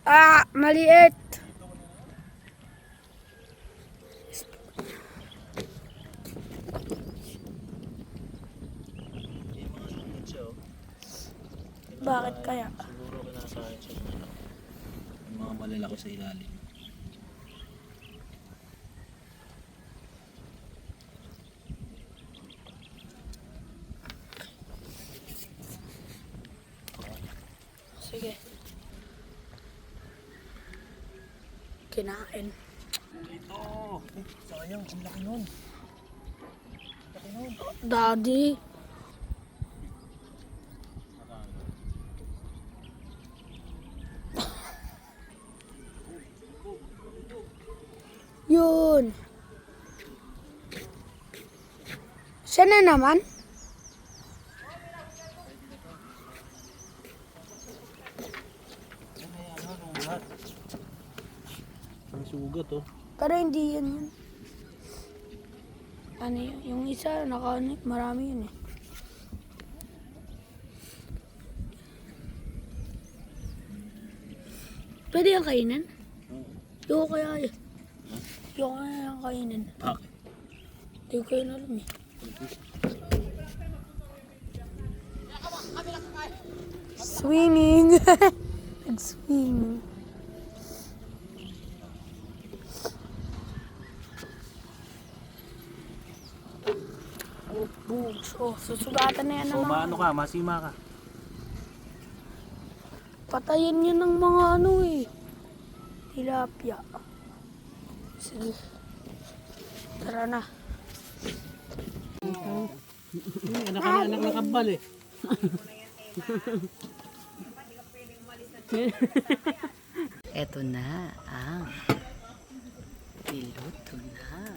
Ah, maliit. Bakit kaya? Siguro kinasahin siya ng ano, yung mga malalaki sa ilalim. Sige. Kinain. Ito! Sayang, ang laki nun. Laki nun. Daddy. Yun. Siya na naman. Yan ay ano, sugat. May sugat oh. Pero hindi yun yun. Ano yun? Yung isa, marami yun eh. Pwede yung kainin? Oo. Yung kaya yun. Yung kaya yung kainin. Bakit? Hindi ko yun alam eh. Swimming. Nag-swimming. Oh, susugatan na yan So, ng mga... maano ka, masima ka. Patayin yun ng mga ano eh. Tilapia. Sige. Tara na. Anak na kabal eh. Eto na ang piluto na.